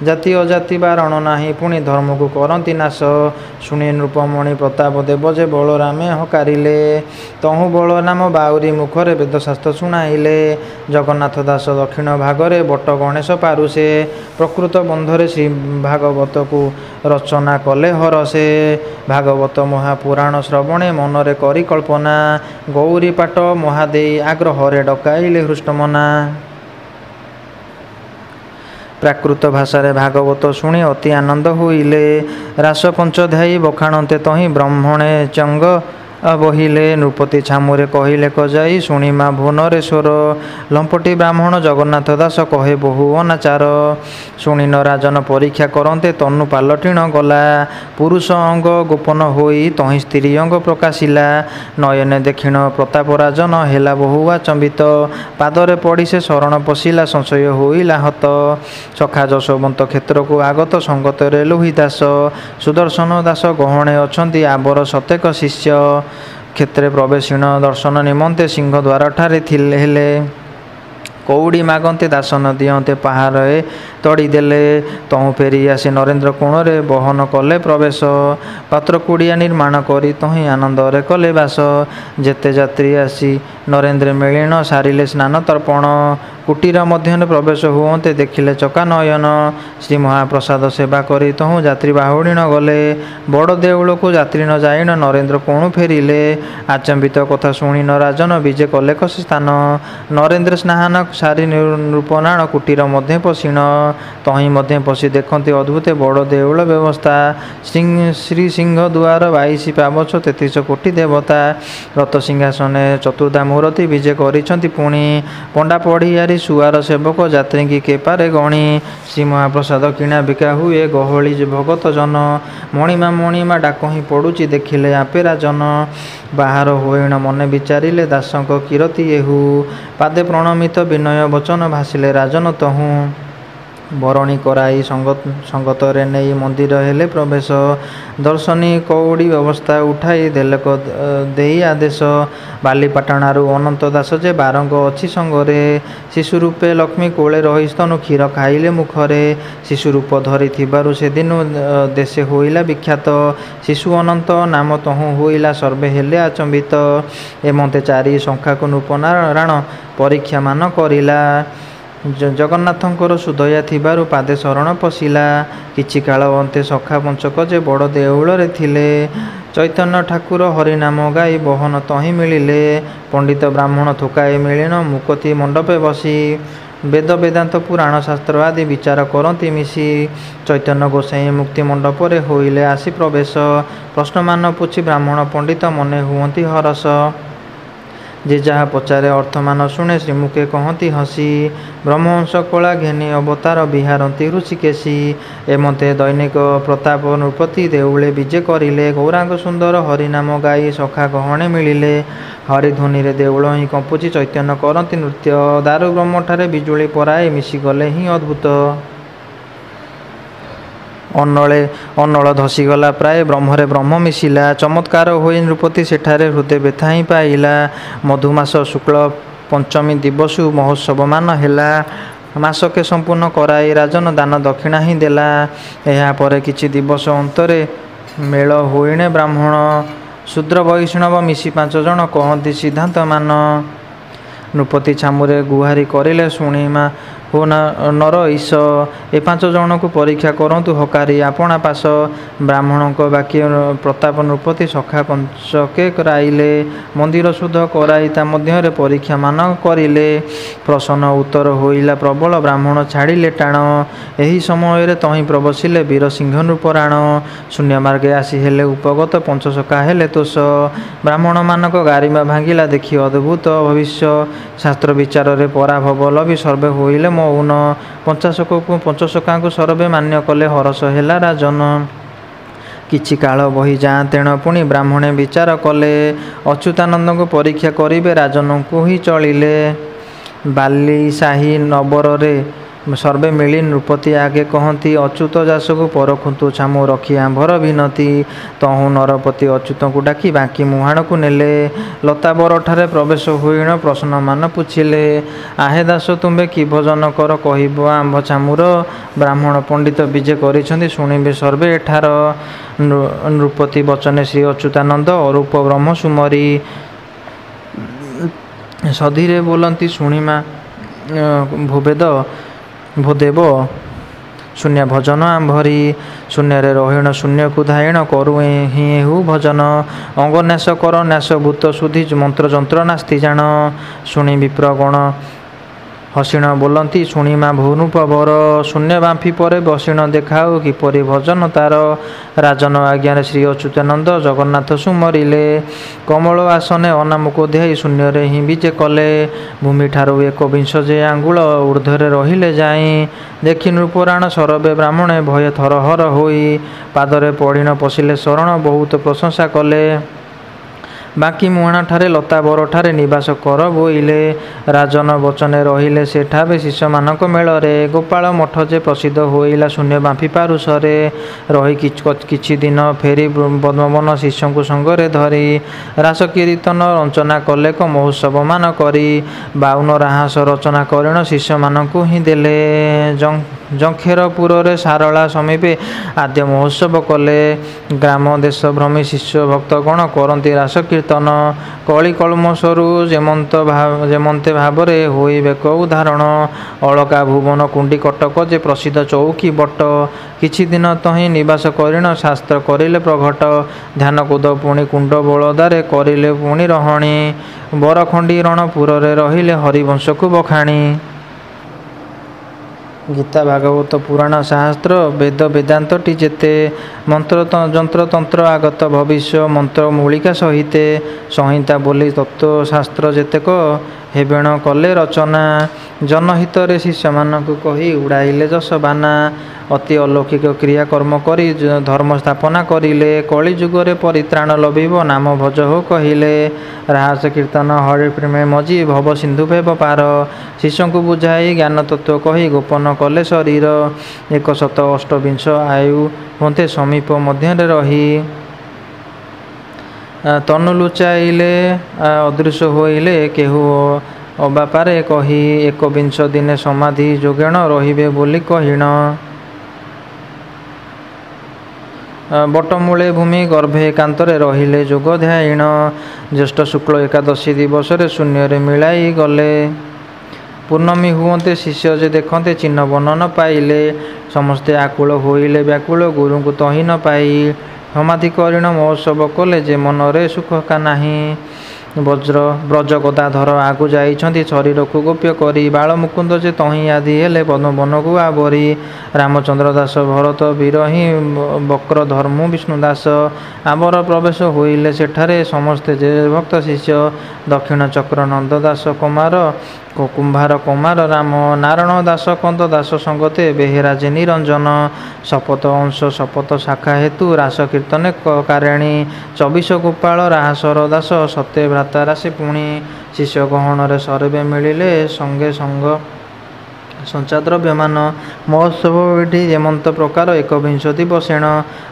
ଜାତି ଅଜାତି ବାରଣ ନାହିଁ ପୁଣି ଧର୍ମକୁ କରନ୍ତି ନାଶ। ଶୁଣି ନୃପମଣି ପ୍ରତାପ ଦେବ ଯେ ବଳରାମେ ହକାରିଲେ। ତହୁଁ ବଳରାମ ବାଉରି ମୁଖରେ ବେଦଶାସ୍ତ୍ର ଶୁଣାଇଲେ। ଜଗନ୍ନାଥ ଦାସ ଦକ୍ଷିଣ ଭାଗରେ ବଟ ଗଣେଶ ପାରୁଷେ। ପ୍ରକୃତ ବନ୍ଧରେ ଶ୍ରୀ ଭାଗବତକୁ ରଚନା କଲେ ହରସେ। ଭାଗବତ ମହାପୁରାଣ ଶ୍ରବଣେ ମନରେ କରି କଳ୍ପନା। ଗୌରୀ ପାଟ ମହାଦେଇ ଆଗ୍ରହରେ ଡକାଇଲେ ହୃଷ୍ଟମନା। ପ୍ରାକୃତ ଭାଷାରେ ଭାଗବତ ଶୁଣି ଅତି ଆନନ୍ଦ ହୋଇଲେ। ରାସ ପଞ୍ଚଧ୍ୟାୟୀ ବଖାଣନ୍ତେ ତହିଁ ବ୍ରହ୍ମଣେ ଚଙ୍ଗ ବହିଲେ। ନୃପତି ଛାମୁରେ କହିଲେ କଯାଇ ଶୁଣି ମା ଭୁବନେଶ୍ୱର। ଲମ୍ପଟି ବ୍ରାହ୍ମଣ ଜଗନ୍ନାଥ ଦାସ କହେ ବହୁ ଅନାଚାର। ଶୁଣି ନ ରାଜନ ପରୀକ୍ଷା କରନ୍ତେ ତନୁ ପାଲଟିଣ ଗଲା। ପୁରୁଷ ଅଙ୍ଗ ଗୋପନ ହୋଇ ତହିଁ ସ୍ତ୍ରୀ ଅଙ୍ଗ ପ୍ରକାଶିଲା। ନୟନେ ଦେଖିଣ ପ୍ରତାପ ରାଜନ ହେଲା ବହୁ ଆଚମ୍ବିତ। ପାଦରେ ପଡ଼ି ସେ ଶରଣ ପଶିଲା ସଂଶୟ ହୋଇଲା ହତ। ସଖା ଯଶୋବନ୍ତ କ୍ଷେତ୍ରକୁ ଆଗତ ସଙ୍ଗତରେ ଲୋହି ଦାସ। ସୁଦର୍ଶନ ଦାସ ଗହଣେ ଅଛନ୍ତି ଆବର ସତେକ ଶିଷ୍ୟ। କ୍ଷେତ୍ରେ ପ୍ରବେଶିଣ ଦର୍ଶନ ନିମନ୍ତେ ସିଂହ ଦ୍ୱାରଠାରେ ହେଲେ। କଉଡ଼ି ମାଗନ୍ତେ ଦାସନ ଦିଅନ୍ତେ ପାହାରେ ତଡ଼ିଦେଲେ। ତହୁଁ ଫେରି ଆସି ନରେନ୍ଦ୍ର କୋଣରେ ବହନ କଲେ ପ୍ରବେଶ। ପାତ୍ର କୁଡ଼ିଆ ନିର୍ମାଣ କରି ତହିଁ ଆନନ୍ଦରେ କଲେ ବାସ। ଯେତେ ଯାତ୍ରୀ ଆସି ନରେନ୍ଦ୍ର ମିଳିଣ ସାରିଲେ ସ୍ନାନ ତର୍ପଣ। କୁଟୀର ମଧ୍ୟରେ ପ୍ରବେଶ ହୁଅନ୍ତେ ଦେଖିଲେ ଚକା ନୟନ। ଶ୍ରୀ ମହାପ୍ରସାଦ ସେବା କରି ତହୁଁ ଯାତ୍ରୀ ବାହୁଡ଼ିଣ ଗଲେ। ବଡ଼ ଦେଉଳକୁ ଯାତ୍ରୀ ନ ଯାଇଣ ନରେନ୍ଦ୍ର କୋଣୁ ଫେରିଲେ। ଆଚମ୍ବିତ କଥା ଶୁଣି ନ ରାଜନ ବିଜେ କଲେ କସି ସ୍ଥାନ। ନରେନ୍ଦ୍ର ସ୍ନାନ ସାରି ନୃପରାଣ କୁଟୀର ମଧ୍ୟ ପଶିଣ। ତହିଁ ମଧ୍ୟ ପଶି ଦେଖନ୍ତି ଅଦ୍ଭୁତ ବଡ଼ ଦେଉଳ ବ୍ୟବସ୍ଥା। ଶ୍ରୀ ସିଂହ ଦୁଆର 22 ପାବଛ 33 କୋଟି ଦେବତା। ରତ ସିଂହାସନେ ଚତୁର୍ଦ୍ଧା ମୂରତି ବିଜେ କରିଛନ୍ତି ପୁଣି। ପଣ୍ଡା ପଢ଼ିଆରୀ ସୁଆର ସେବକ ଯାତ୍ରୀଙ୍କି କେପାରେ ଗଣି। ଶ୍ରୀ ମହାପ୍ରସାଦ କିଣା ବିକା ହୁଏ ଗହଳି ଭଗତ ଜନ। ମଣିମା ମଣିମା ଡାକ ହିଁ ପଡ଼ୁଛି ଦେଖିଲେ ଆପେ ରାଜନ। ବାହାର ହୋଇଣ ମନେ ବିଚାରିଲେ ଦାସଙ୍କ କିରତି ଏହୁ। ପାଦେ ପ୍ରଣମିତ ବିନୟ ବଚନ ଭାସିଲେ ରାଜନ ତହୁଁ। ବରଣୀ କରାଇ ସଙ୍ଗତରେ ନେଇ ମନ୍ଦିର ହେଲେ ପ୍ରବେଶ। ଦର୍ଶନୀ କଉଡ଼ି ବ୍ୟବସ୍ଥା ଉଠାଇ ଦେଲେ ଦେଇ ଆଦେଶ। ବାଲିପାଟଣାରୁ ଅନନ୍ତ ଦାସ ଯେ ବାରଙ୍ଗ ଅଛି ସଙ୍ଗରେ। ଶିଶୁ ରୂପେ ଲକ୍ଷ୍ମୀ କୋଳେ ରହି ସ୍ତନୁ କ୍ଷୀର ଖାଇଲେ ମୁଖରେ। ଶିଶୁ ରୂପ ଧରିଥିବାରୁ ସେଦିନୁ ଦେଶେ ହୋଇଲା ବିଖ୍ୟାତ। ଶିଶୁ ଅନନ୍ତ ନାମ ତହୁଁ ହୋଇଲା ସର୍ବେ ହେଲେ ଆଚମ୍ବିତ। ଏମନ୍ତେ ଚାରି ଶଙ୍ଖାକୁ ନୃପରାଣ ପରୀକ୍ଷା ମାନ କରିଲା। ଜଗନ୍ନାଥଙ୍କର ସୁଦୟା ଥିବାରୁ ପାଦେ ଶରଣ ପଶିଲା। କିଛି କାଳ ଅନ୍ତେ ସଖା ପଞ୍ଚକ ଯେ ବଡ଼ ଦେଉଳରେ ଥିଲେ। ଚୈତନ୍ୟ ଠାକୁର ହରିନାମ ଗାଇ ବହନ ତହିଁ ମିଳିଲେ। ପଣ୍ଡିତ ବ୍ରାହ୍ମଣ ଥୋକାଏ ମିଳିଣ ମୁକତି ମଣ୍ଡପେ ବସି। ବେଦ ବେଦାନ୍ତ ପୁରାଣ ଶାସ୍ତ୍ର ଆଦି ବିଚାର କରନ୍ତି ମିଶି। ଚୈତନ୍ୟ ଗୋସାଇଁ ମୁକ୍ତି ମଣ୍ଡପରେ ହୋଇଲେ ଆସି ପ୍ରବେଶ। ପ୍ରଶ୍ନମାନ ପୁଛି ବ୍ରାହ୍ମଣ ପଣ୍ଡିତ ମନେ ହୁଅନ୍ତି ହରସ। ଯେ ଯାହା ପଚାରେ ଅର୍ଥମାନ ଶୁଣେ ଶ୍ରୀମୁଖେ କହନ୍ତି ହସି। ବ୍ରହ୍ମହଂସ କଳା ଘେନି ଅବତାର ବିହାରନ୍ତି ଋଷିକେଶୀ। ଏମନ୍ତେ ଦୈନିକ ପ୍ରତାପ ନୃପତି ଦେଉଳେ ବିଜେ କରିଲେ। ଗୌରାଙ୍ଗ ସୁନ୍ଦର ହରିନାମ ଗାଇ ସଖା ଗହଣେ ମିଳିଲେ। ହରିଧ୍ୱନିରେ ଦେଉଳ ହିଁ କମ୍ପୁଛି ଚୈତନ୍ୟ କରନ୍ତି ନୃତ୍ୟ। ଦାରୁ ବ୍ରହ୍ମଠାରେ ବିଜୁଳି ପରାଏ ମିଶିଗଲେ ହିଁ ଅଦ୍ଭୁତ। ଅନଳ ଧସିଗଲା ପ୍ରାୟ ବ୍ରହ୍ମରେ ବ୍ରହ୍ମ ମିଶିଲା। ଚମତ୍କାର ହୋଇ ନୃପତି ସେଠାରେ ହୃଦୟ ବ୍ୟଥା ହିଁ ପାଇଲା। ମଧୁମାସ ଶୁକ୍ଳ ପଞ୍ଚମୀ ଦିବସୁ ମହୋତ୍ସବ ମାନ ହେଲା। ମାସକେ ସମ୍ପୂର୍ଣ୍ଣ କରାଇ ରାଜନ ଦାନ ଦକ୍ଷିଣା ହିଁ ଦେଲା। ଏହାପରେ କିଛି ଦିବସ ଅନ୍ତରେ ମେଳ ହୋଇଣେ ବ୍ରାହ୍ମଣ। ଶୂଦ୍ର ବୈଷ୍ଣବ ମିଶି 5 ଜଣ କହନ୍ତି ସିଦ୍ଧାନ୍ତ ମାନ। ନୃପତି ଛାମୁରେ ଗୁହାରି କରିଲେ ଶୁଣି ମା ହୋ ନର ଈଶ। ଏ 5 ଜଣଙ୍କୁ ପରୀକ୍ଷା କରନ୍ତୁ ହକାରି ଆପଣା ପାଶ। ବ୍ରାହ୍ମଣଙ୍କ ବାକ୍ୟ ପ୍ରତାପ ନୃପତି ସଖା ପଞ୍ଚକେ ରାଇଲେ। ମନ୍ଦିର ଶୁଦ୍ଧ କରାଇ ତା ମଧ୍ୟରେ ପରୀକ୍ଷା ମାନ କରିଲେ। ପ୍ରସନ୍ନ ଉତ୍ତର ହୋଇଲା ପ୍ରବଳ ବ୍ରାହ୍ମଣ ଛାଡ଼ିଲେ ଟାଣ। ଏହି ସମୟରେ ତହିଁ ପ୍ରବସିଲେ ବୀରସିଂହ ନୃପରାଣ। ଶୂନ୍ୟ ମାର୍ଗେ ଆସି ହେଲେ ଉପଗତ ପଞ୍ଚସଖା ହେଲେ ତୋଷ। ବ୍ରାହ୍ମଣମାନଙ୍କ ଗାରିମା ଭାଙ୍ଗିଲା ଦେଖି ଅଦ୍ଭୁତ ଭବିଷ୍ୟ। ଶାସ୍ତ୍ର ବିଚାରରେ ପରାଭବ ଲଭି ସର୍ବେ ହୋଇଲେ ମଉନ। ପଞ୍ଚସଖାଙ୍କୁ ସର୍ବେ ମାନ୍ୟ କଲେ ହରସ ହେଲା ରାଜନ। କିଛି କାଳ ବହି ଯାଆନ୍ତେଣ ପୁଣି ବ୍ରାହ୍ମଣେ ବିଚାର କଲେ। ଅଚ୍ୟୁତାନନ୍ଦଙ୍କୁ ପରୀକ୍ଷା କରିବେ ରାଜନଙ୍କୁ ହିଁ ଚଳିଲେ। ବାଲି ସାହି ନବରରେ ସର୍ବେ ମିଳି ନୃପତି ଆଗେ କହନ୍ତି ଅଚ୍ୟୁତ ଦାସକୁ ପରଖନ୍ତୁ ଛାମୁ ରଖି ଆମ୍ଭର ବିନତି। ତହୁଁ ନରପତି ଅଚ୍ୟୁତଙ୍କୁ ଡାକି ବାଙ୍କି ମୁହାଣକୁ ନେଲେ। ଲତାବରଠାରେ ପ୍ରବେଶ ହୋଇଣ ପ୍ରଶ୍ନମାନ ପୁଛିଲେ। ଆହେ ଦାସ ତୁମ୍ଭେ କି ଭଜନ କର କହିବ ଆମ୍ଭ ଛାମୁର। ବ୍ରାହ୍ମଣ ପଣ୍ଡିତ ବିଜେ କରିଛନ୍ତି ଶୁଣିବେ ସର୍ବେ ଏଠାର। ନୃପତି ବଚନେ ଶ୍ରୀ ଅଚ୍ୟୁତାନନ୍ଦ ଅରୂପ ବ୍ରହ୍ମ ସୁମରି। ସଧୀରେ ବୋଲନ୍ତି ଶୁଣିମା ଭୂବେଦ ଭୂଦେବ ଶୂନ୍ୟ ଭଜନ ଆମ୍ଭରି। ଶୂନ୍ୟରେ ରହିଣ ଶୂନ୍ୟକୁ ଧାଇଣ କରୁ ହିଁ ଏହୁ ଭଜନ। ଅଙ୍ଗ ନ୍ୟାସ କର ନ୍ୟାସ ଭୂତ ସୁଧି ମନ୍ତ୍ର ଯନ୍ତ୍ର ନାସ୍ତି ଜାଣ। ଶୁଣି ବିପ୍ରଗଣ ହସିଣ ବୋଲନ୍ତି ଶୁଣିମା ଭୂନୂପ ବର। ଶୂନ୍ୟ ବାମ୍ଫି ପରେ ବସିଣ ଦେଖାଉ କିପରି ଭଜନ ତାର। ରାଜନ ଆଜ୍ଞାରେ ଶ୍ରୀ ଅଚ୍ୟୁତାନନ୍ଦ ଜଗନ୍ନାଥ ସୁମରିଲେ। କମଳ ଆସନେ ଅନାମକୁ ଧ୍ୟାଇ ଶୂନ୍ୟରେ ହିଁ ବିଜେ କଲେ। ଭୂମିଠାରୁ 21 ଯେ ଆଙ୍ଗୁଳ ଊର୍ଦ୍ଧ୍ୱରେ ରହିଲେ ଯାଇ। ଦେଖି ନୃପରାଣ ସରବେ ବ୍ରାହ୍ମଣେ ଭୟ ଥରହର ହୋଇ। ପାଦରେ ପଡ଼ିଣ ପଶିଲେ ଶରଣ ବହୁତ ପ୍ରଶଂସା କଲେ। ବାଙ୍କି ମୁହାଣଠାରେ ଲତାବରଠାରେ ନିବାସ କର ବୋଇଲେ। ରାଜନ ବଚନେ ରହିଲେ ସେଠାରେ ଶିଷ୍ୟମାନଙ୍କ ମେଳରେ। ଗୋପାଳ ମଠ ଯେ ପ୍ରସିଦ୍ଧ ହୋଇଲା ଶୂନ୍ୟ ବାମ୍ଫି ପାରୁଷରେ। ରହି କିଛି ଦିନ ଫେରି ପଦ୍ମବନ ଶିଷ୍ୟଙ୍କୁ ସଙ୍ଗରେ ଧରି। ରାସ କୀର୍ତ୍ତନ ରଚନା କଲେ କ ମହୋତ୍ସବ ମାନ କରି। 52 ରାହାସ ରଚନା କରିଣ ଶିଷ୍ୟମାନଙ୍କୁ ହିଁ ଦେଲେ। ଜଂଖେରପୁରରେ ସାରଳା ସମୀପେ ଆଦ୍ୟ ମହୋତ୍ସବ କଲେ। ଗ୍ରାମ ଦେଶ ଭ୍ରମୀ ଶିଷ୍ୟ ଭକ୍ତଗଣ କରନ୍ତି ରାସ କୀର୍ତ୍ତନ। କଳି କଳ୍ମଷରୁ ଯେମନ୍ତେ ଭାବରେ ହୋଇବେକ ଉଦାହରଣ। ଅଳକା ଭୁବନ କୁଣ୍ଡି କଟକ ଯେ ପ୍ରସିଦ୍ଧ ଚଉକି ବଟ। କିଛି ଦିନ ତହିଁ ନିବାସ କରିଣ ଶାସ୍ତ୍ର କରିଲେ ପ୍ରଘଟ। ଧ୍ୟାନ କୁଦ ପୁଣି କୁଣ୍ଡ ବଳଦାରେ କରିଲେ ପୁଣି ରହଣି। ବରଖଣ୍ଡି ରଣପୁରରେ ରହିଲେ ହରିବଂଶକୁ ବଖାଣି। ଗୀତା ଭାଗବତ ପୁରାଣ ଶାସ୍ତ୍ର ବେଦ ବେଦାନ୍ତଟି ଯେତେ। ମନ୍ତ୍ର ଯନ୍ତ୍ର ତନ୍ତ୍ର ଆଗତ ଭବିଷ୍ୟ ମନ୍ତ୍ର ମୂଳିକା ସହିତେ। ସଂହିତା ବୋଲି ତତ୍ତ୍ୱଶାସ୍ତ୍ର ଯେତେକ ହେବେଣ କଲେ ରଚନା। ଜନହିତରେ ଶିଷ୍ୟମାନଙ୍କୁ କହି ଉଡ଼ାଇଲେ ଯଶବାନା। ଅତି ଅଲୌକିକ କ୍ରିୟା କର୍ମ କରି ଧର୍ମ ସ୍ଥାପନା କରିଲେ। କଳି ଯୁଗରେ ପରିତ୍ରାଣ ଲଭିବ ନାମ ଭଜ ହୋ କହିଲେ। ରାହାସ କୀର୍ତ୍ତନ ହରି ପ୍ରେମେ ମଜି ଭବ ସିନ୍ଧୁ ଭେବ ପାର। ଶିଷ୍ୟଙ୍କୁ ବୁଝାଇ ଜ୍ଞାନ ତତ୍ତ୍ୱ କହି ଗୋପନ କଲେ ଶରୀର। 128 ଆୟୁ ହୁଅନ୍ତେ ସମୀପ ମଧ୍ୟରେ ରହି। ତନୁ ଲୁଚାଇଲେ ଅଦୃଶ୍ୟ ହୋଇଲେ କେହୁ ଅବାପାରେ କହି। 21 ଦିନେ ସମାଧି ଯୋଗେଣ ରହିବେ ବୋଲି କହିଣ। ବଟମୂଳେ ଭୂମି ଗର୍ଭେ ଏକାନ୍ତରେ ରହିଲେ ଯୋଗ ଧ୍ୟାଇଣ। ଜ୍ୟେଷ୍ଠ ଶୁକ୍ଳ ଏକାଦଶୀ ଦିବସରେ ଶୂନ୍ୟରେ ମିଳାଇ ଗଲେ। ପୂର୍ଣ୍ଣମୀ ହୁଅନ୍ତେ ଶିଷ୍ୟ ଯେ ଦେଖନ୍ତେ ଚିହ୍ନ ବର୍ଣ୍ଣନ ପାଇଲେ। ସମସ୍ତେ ଆକୁଳ ହୋଇଲେ ବ୍ୟାକୁଳ ଗୁରୁଙ୍କୁ ତହିଁ ନ ପାଇ। ସମାଧି କରିଣ ମହୋତ୍ସବ କଲେ ଯେ ମନରେ ସୁଖ ନାହିଁ। ବ୍ରଜ ଗଦାଧର ଆଗୁ ଯାଇଛନ୍ତି ଶରୀରକୁ ଗୋପ୍ୟ କରି। ବାଳ ମୁକୁନ୍ଦ ଯେ ତହିଁ ଆଦି ହେଲେ ପଦ୍ମବନକୁ ଆବରି। ରାମଚନ୍ଦ୍ର ଦାସ ଭରତ ବୀରହିଁ ବକ୍ର ଧର୍ମୁ ବିଷ୍ଣୁ ଦାସ। ଆବର ପ୍ରବେଶ ହୋଇଲେ ସେଠାରେ ସମସ୍ତେ ଯେ ଭକ୍ତ ଶିଷ୍ୟ। ଦକ୍ଷିଣ ଚକ୍ର ନନ୍ଦ ଦାସ କୁମାର କୁମ୍ଭାର କୁମାର ରାମ। ନାରଣ ଦାସ କନ୍ଦ ଦାସ ସଙ୍ଗତେ ବେହେରା ଯେ ନିରଞ୍ଜନ। ଶପଥ ଅଂଶ ଶପଥ ଶାଖା ହେତୁ ରାସ କୀର୍ତ୍ତନେ କାରେଣୀ। 24 ଗୋପାଳ ରାହାସର ଦାସ ସତେ ଭ୍ରାତା ରାଶି ପୁଣି। ଶିଷ୍ୟ ଗହଣରେ ସର୍ବେ ମିଳିଲେ ସଙ୍ଗେ ସଙ୍ଗ ସଞ୍ଚାଦ୍ରବ୍ୟମାନ। ମହୋତ୍ସବ ବିଧି ଯେମନ୍ତ ପ୍ରକାର 21 ଦିବସେଣ।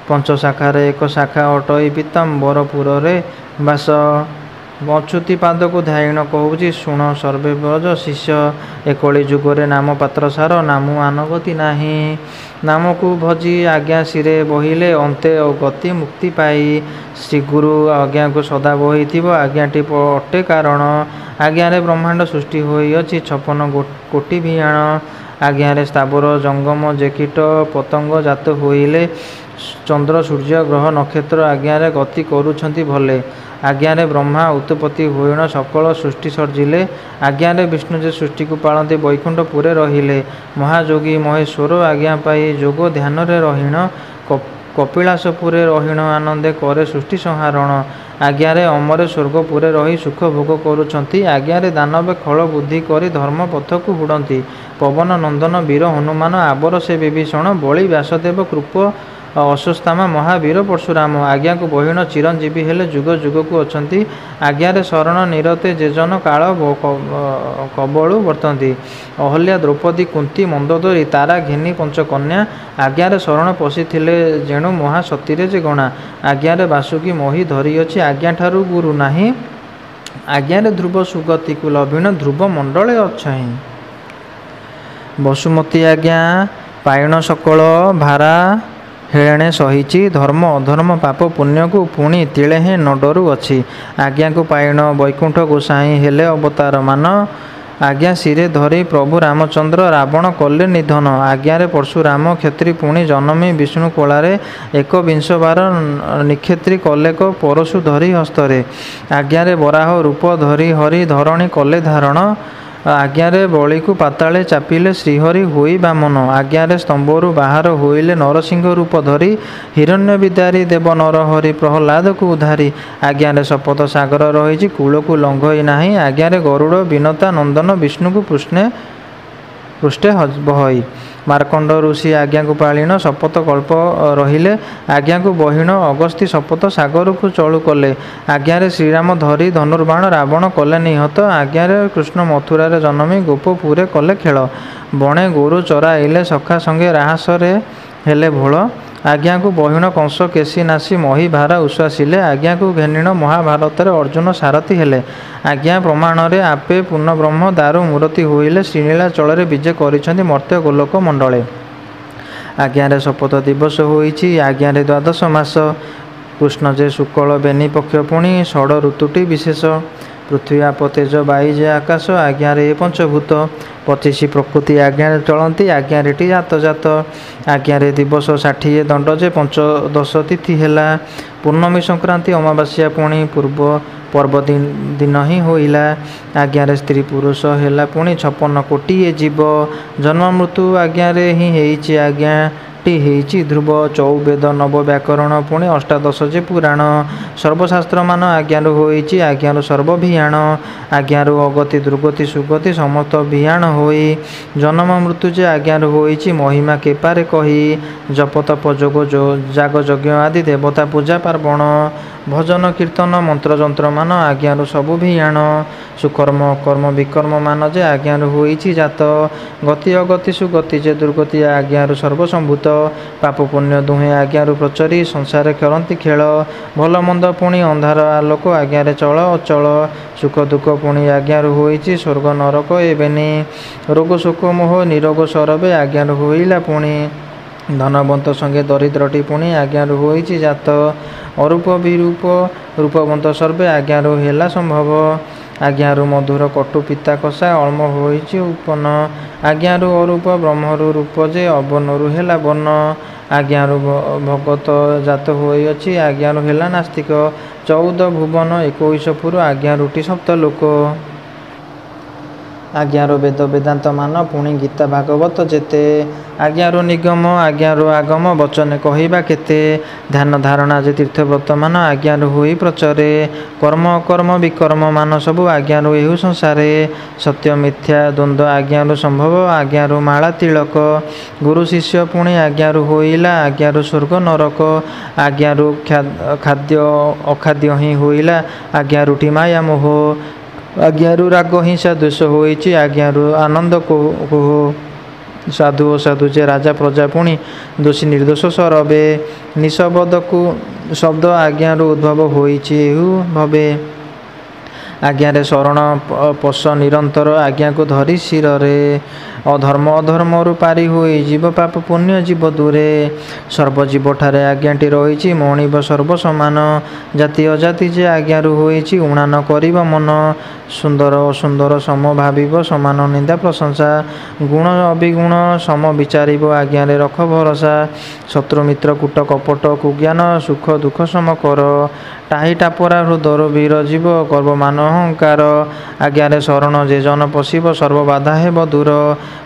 ପଞ୍ଚଶାଖାରେ ଏକ ଶାଖା ଅଟଇ ପୀତାମ୍ବରପୁରରେ ବାସ। ଅଚ୍ୟୁତି ପାଦକୁ ଧାଇଣ କହୁଛି ଶୁଣ ସର୍ବେ ବ୍ରଜ ଶିଷ୍ୟ। ଏକଳି ଯୁଗରେ ନାମ ପାତ୍ରସାର ନାମୁ ଆନଗତି ନାହିଁ। ନାମକୁ ଭଜି ଆଜ୍ଞା ଶିରେ ବହିଲେ ଅନ୍ତେ ଗତି ମୁକ୍ତି ପାଇ। ଶ୍ରୀଗୁରୁ ଆଜ୍ଞାକୁ ସଦା ବହିଥିବ ଆଜ୍ଞାଟି ଅଟେ କାରଣ। ଆଜ୍ଞାରେ ବ୍ରହ୍ମାଣ୍ଡ ସୃଷ୍ଟି ହୋଇଅଛି 56 କୋଟି ଭିଆଣ। ଆଜ୍ଞାରେ ସ୍ଥାବର ଜଙ୍ଗମ ଯେ କୀଟ ପତଙ୍ଗ ଜାତ ହୋଇଲେ। ଚନ୍ଦ୍ର ସୂର୍ଯ୍ୟ ଗ୍ରହ ନକ୍ଷତ୍ର ଆଜ୍ଞାରେ ଗତି କରୁଛନ୍ତି ଭଲେ। ଆଜ୍ଞାରେ ବ୍ରହ୍ମା ଉତ୍ପତ୍ତି ହୋଇଣ ସକଳ ସୃଷ୍ଟି ସର୍ଜିଲେ। ଆଜ୍ଞାରେ ବିଷ୍ଣୁ ଯେ ସୃଷ୍ଟିକୁ ପାଳନ୍ତି ବୈକୁଣ୍ଠପୁରେ ରହିଲେ। ମହାଯୋଗୀ ମହେଶ୍ୱର ଆଜ୍ଞା ପାଇ ଯୋଗ ଧ୍ୟାନରେ ରହିଣ। କପିଳାସପୁରେ ରହିଣ ଆନନ୍ଦେ କରେ ସୃଷ୍ଟି ସଂହାରଣ। ଆଜ୍ଞାରେ ଅମରେ ସ୍ୱର୍ଗପୁରେ ରହି ସୁଖ ଭୋଗ କରୁଛନ୍ତି। ଆଜ୍ଞାରେ ଦାନବେ ଖଳ ବୁଦ୍ଧି କରି ଧର୍ମ ପଥକୁ ହୁଡ଼ନ୍ତି। ପବନ ନନ୍ଦନ ବୀର ହନୁମାନ ଆବର ସେ ବିଭୀଷଣ। ବଳି ବ୍ୟାସଦେବ କୃପ ଅଶ୍ୱତ୍ଥାମା ମହାବୀର ପରଶୁରାମ। ଆଜ୍ଞାକୁ ବହିଣ ଚିରଞ୍ଜୀବୀ ହେଲେ ଯୁଗ ଯୁଗକୁ ଅଛନ୍ତି। ଆଜ୍ଞାରେ ଶରଣ ନିରତେ ଯେଜନ କାଳ କବଳୁ ବର୍ତ୍ତନ୍ତି। ଅହଲ୍ୟା ଦ୍ରୌପଦୀ କୁନ୍ତୀ ମନ୍ଦୋଦରୀ ତାରା ଘେନି ପଞ୍ଚକନ୍ୟା। ଆଜ୍ଞାରେ ଶରଣ ପଶିଥିଲେ ଯେଣୁ ମହା ସତୀରେ ଯେ ଗଣା। ଆଜ୍ଞାରେ ବାସୁକୀ ମୋହି ଧରିଅଛି ଆଜ୍ଞାଠାରୁ ଗୁରୁ ନାହିଁ। ଆଜ୍ଞାରେ ଧ୍ରୁବ ସୁଗତିକୁ ଲଭିଣ ଧ୍ରୁବ ମଣ୍ଡଳେ ଅଛହିଁ। ବସୁମତୀ ଆଜ୍ଞା ପାଇଣ ସକଳ ଭାରା ହେଣେ ସହିଛି। ଧର୍ମ ଅଧର୍ମ ପାପ ପୁଣ୍ୟକୁ ପୁଣି ତିଳେହେଁ ନ ଡରୁ ଅଛି। ଆଜ୍ଞାକୁ ପାଇଣ ବୈକୁଣ୍ଠ ଗୋସାଇଁ ହେଲେ ଅବତାର ମାନ। ଆଜ୍ଞା ଶିରେ ଧରି ପ୍ରଭୁ ରାମଚନ୍ଦ୍ର ରାବଣ କଲେ ନିଧନ। ଆଜ୍ଞାରେ ପରଶୁରାମ କ୍ଷତ୍ରୀ ପୁଣି ଜନମି ବିଷ୍ଣୁ କୋଳାରେ। 21 ନିକ୍ଷେତ୍ରୀ କଲେକ ପରଶୁ ଧରି ହସ୍ତରେ। ଆଜ୍ଞାରେ ବରାହ ରୂପ ଧରି ହରି ଧରଣୀ କଲେ ଧାରଣ। ଆଜ୍ଞାରେ ବଳିକୁ ପାତାଳେ ଚାପିଲେ ଶ୍ରୀହରି ହୋଇ ବାମନ। ଆଜ୍ଞାରେ ସ୍ତମ୍ଭରୁ ବାହାର ହୋଇଲେ ନରସିଂହ ରୂପ ଧରି। ହିରଣ୍ୟ ବିଦାରୀ ଦେବ ନରହରି ପ୍ରହ୍ଲାଦକୁ ଉଦ୍ଧାରି। ଆଜ୍ଞାରେ ଶପଥ ସାଗର ରହିଛି କୂଳକୁ ଲଙ୍ଘଇ ନାହିଁ। ଆଜ୍ଞାରେ ଗରୁଡ଼ ବିନତା ନନ୍ଦନ ବିଷ୍ଣୁକୁ ପୃଷ୍ଠେ ବହଇ। ମାର୍କଣ୍ଡ ଋଷି ଆଜ୍ଞାକୁ ପାଳିଣ ଶପଥ କଳ୍ପ ରହିଲେ। ଆଜ୍ଞାକୁ ବହିଣ ଅଗସ୍ତୀ ଶପଥ ସାଗରକୁ ଚଳୁ କଲେ। ଆଜ୍ଞାରେ ଶ୍ରୀରାମ ଧରି ଧନୁର୍ବାଣ ରାବଣ କଲେ ନିହତ। ଆଜ୍ଞାରେ କୃଷ୍ଣ ମଥୁରାରେ ଜନମି ଗୋପପୁରେ କଲେ ଖେଳ। ବଣେ ଗୋରୁ ଚରାଇଲେ ସଖା ସଙ୍ଗେ ରାହାସରେ ହେଲେ ଭୋଳ। ଆଜ୍ଞାକୁ ବହିଣ କଂସ କେଶୀ ନାସି ମହି ଭାରା ଉଶ୍ୱାସିଲେ। ଆଜ୍ଞାକୁ ଘେନିଣ ମହାଭାରତରେ ଅର୍ଜୁନ ସାରଥି ହେଲେ। ଆଜ୍ଞା ପ୍ରମାଣରେ ଆପେ ପୂର୍ଣ୍ଣବ୍ରହ୍ମ ଦାରୁ ମୂରତି ହୋଇଲେ। ଶ୍ରୀନୀଳାଚଳରେ ବିଜେ କରିଛନ୍ତି ମର୍ତ୍ତ୍ୟ ଗୋଲୋକ ମଣ୍ଡଳେ। ଆଜ୍ଞାରେ ଶପଥ ଦିବସ ହୋଇଛି ଆଜ୍ଞାରେ ଦ୍ୱାଦଶ ମାସ। କୃଷ୍ଣ ଯେ ଶୁକ୍ଳ ବେନି ପକ୍ଷ ପୁଣି ଷଡ଼ ଋତୁଟି ବିଶେଷ। ପୃଥିବୀ ଆପ ତେଜ ବାୟୁ ଯେ ଆକାଶ ଆଜ୍ଞାରେ ଏ ପଞ୍ଚଭୂତ। 25 ପ୍ରକୃତି ଆଜ୍ଞାରେ ଚଳନ୍ତି ଆଜ୍ଞାରେଟି ଜାତ। ଆଜ୍ଞାରେ ଦିବସ 60 ଦଣ୍ଡ ଯେ ପଞ୍ଚଦଶ ତିଥି ହେଲା। ପୂର୍ଣ୍ଣମୀ ସଂକ୍ରାନ୍ତି ଅମାବାସ୍ୟା ପୁଣି ପର୍ବ ଦିନ ହିଁ ହୋଇଲା। ଆଜ୍ଞାରେ ସ୍ତ୍ରୀ ପୁରୁଷ ହେଲା ପୁଣି 56 କୋଟିଏ ଜୀବ। ଜନ୍ମ ମୃତ୍ୟୁ ଆଜ୍ଞାରେ ହିଁ ହେଇଛି ଆଜ୍ଞାଟି ହେଇଛି ଧ୍ରୁବ। ଚଉବେଦ ନବ ବ୍ୟାକରଣ ପୁଣି ଅଷ୍ଟାଦଶ ଯେ ପୁରାଣ। ସର୍ବଶାସ୍ତ୍ରମାନ ଆଜ୍ଞାରୁ ହୋଇଛି ଆଜ୍ଞାରୁ ସର୍ବ ଭିଆଣ। ଆଜ୍ଞାରୁ ଅଗତି ଦୁର୍ଗତି ସୁଗତି ସମସ୍ତ ଭିଆଣ ହୋଇ। ଜନମ ମୃତ୍ୟୁ ଯେ ଆଜ୍ଞାରୁ ହୋଇଛି ମହିମା କେପାରେ କହି। ଜପ ତପ ଯୋଗ ଯାଗ ଯଜ୍ଞ ଆଦି ଦେବତା ପୂଜା ପାର୍ବଣ। ଭଜନ କୀର୍ତ୍ତନ ମନ୍ତ୍ରଯନ୍ତ୍ର ମାନ ଆଜ୍ଞାରୁ ସବୁ ଭିଆଣ। ସୁକର୍ମ ଅକର୍ମ ବିକର୍ମ ମାନ ଯେ ଆଜ୍ଞାରୁ ହୋଇଛି ଜାତ। ଗତି ଅଗତି ସୁଗତି ଯେ ଦୁର୍ଗତି ଆଜ୍ଞାରୁ ସର୍ବସମ୍ଭୂତ। ପାପ ପୁଣ୍ୟ ଦୁହେଁ ଆଜ୍ଞାରୁ ପ୍ରଚରି ସଂସାରେ କରନ୍ତି ଖେଳ। ଭଲ ମନ୍ଦ ପୁଣି ଅନ୍ଧାର ଆଲୋକ ଆଜ୍ଞାରେ ଚଳ ଅଚଳ। ସୁଖ ଦୁଃଖ ପୁଣି ଆଜ୍ଞାରୁ ହୋଇଛି ସ୍ୱର୍ଗ ନରକ ଏବେନି। ରୋଗ ଶୋକ ମୋହ ନିରୋଗ ସରବେ ଆଜ୍ଞାରୁ ହୋଇଲା ପୁଣି। ଧନବନ୍ତ ସଙ୍ଗେ ଦରିଦ୍ରଟି ପୁଣି ଆଜ୍ଞାରୁ ହୋଇଛି ଜାତ। ଅରୂପ ବିରୂପ ରୂପବନ୍ତ ସର୍ବେ ଆଜ୍ଞାରୁ ହେଲା ସମ୍ଭବ। ଆଜ୍ଞାରୁ ମଧୁର କଟୁ ପିତା କଷା ଅଳ୍ମ ହୋଇଛି ଉପନ। ଆଜ୍ଞାରୁ ଅରୂପ ବ୍ରହ୍ମରୁ ରୂପ ଯେ ଅବନରୁ ହେଲା ବନ। ଆଜ୍ଞାରୁ ଭଗତ ଜାତ ହୋଇଅଛି ଆଜ୍ଞାରୁ ହେଲା ନାସ୍ତିକ। 14 ଭୁବନ 21 ପୁର ଆଜ୍ଞାରୁଟି ସପ୍ତଲୋକ। ଆଜ୍ଞାରୁ ବେଦ ବେଦାନ୍ତ ମାନ ପୁଣି ଗୀତା ଭାଗବତ ଯେତେ। ଆଜ୍ଞାରୁ ନିଗମ ଆଜ୍ଞାରୁ ଆଗମ ବଚନେ କହିବା କେତେ। ଧ୍ୟାନ ଧାରଣା ଯେ ତୀର୍ଥବ୍ରତ ମାନ ଆଜ୍ଞାରୁ ହୋଇ ପ୍ରଚରେ। କର୍ମ ଅକର୍ମ ବିକର୍ମ ମାନ ସବୁ ଆଜ୍ଞାରୁ ଏହୁ ସଂସାରେ। ସତ୍ୟ ମିଥ୍ୟା ଦ୍ୱନ୍ଦ୍ୱ ଆଜ୍ଞାରୁ ସମ୍ଭବ ଆଜ୍ଞାରୁ ମାଳା ତିଳକ। ଗୁରୁ ଶିଷ୍ୟ ପୁଣି ଆଜ୍ଞାରୁ ହୋଇଲା ଆଜ୍ଞାରୁ ସ୍ୱର୍ଗ ନରକ। ଆଜ୍ଞାରୁ ଖାଦ୍ୟ ଅଖାଦ୍ୟ ହିଁ ହୋଇଲା ଆଜ୍ଞାରୁଟି ମାୟା ମୋହ। ଆଜ୍ଞାରୁ ରାଗ ହିଂସା ଦ୍ୱେଷ ହୋଇଛି ଆଜ୍ଞାରୁ ଆନନ୍ଦ କୋହ। ସାଧୁ ଅସାଧୁ ଯେ ରାଜା ପ୍ରଜା ପୁଣି ଦୋଷୀ ନିର୍ଦ୍ଦୋଷ ସରବେ। ନିଶବଦକୁ ଶବ୍ଦ ଆଜ୍ଞାରୁ ଉଦ୍ଭବ ହୋଇଛି ଏହୁ ଭବେ। ଆଜ୍ଞାରେ ଶରଣ ପଶ ନିରନ୍ତର ଆଜ୍ଞାକୁ ଧରି ଶିରରେ। ଅଧର୍ମ ଅଧର୍ମରୁ ପାରି ହୋଇ ଯିବ ପାପ ପୁଣ୍ୟ ଯିବ ଦୂରେ। ସର୍ବଜୀବଠାରେ ଆଜ୍ଞାଟି ରହିଛି ମଣିବ ସର୍ବ ସମାନ। ଜାତି ଅଜାତି ଯେ ଆଜ୍ଞାରୁ ହୋଇଛି ଊଣା ନ କରିବ ମନ। ସୁନ୍ଦର ଅସୁନ୍ଦର ସମ ଭାବିବ ସମାନ ନିନ୍ଦା ପ୍ରଶଂସା। ଗୁଣ ଅବିଗୁଣ ସମ ବିଚାରିବ ଆଜ୍ଞାରେ ରଖ ଭରସା। ଶତ୍ରୁ ମିତ୍ର କୂଟ କପଟ କୁଜ୍ଞାନ ସୁଖ ଦୁଃଖ ସମ କର। ଟାହି ଟାପରା ହୃଦରୁ ବୀର ଜୀବ ଗର୍ବ ମାନ ଅହଙ୍କାର। ଆଜ୍ଞାରେ ଶରଣ ଯେ ଜନ ପଶିବ ସର୍ବ ବାଧା ହେବ ଦୂର।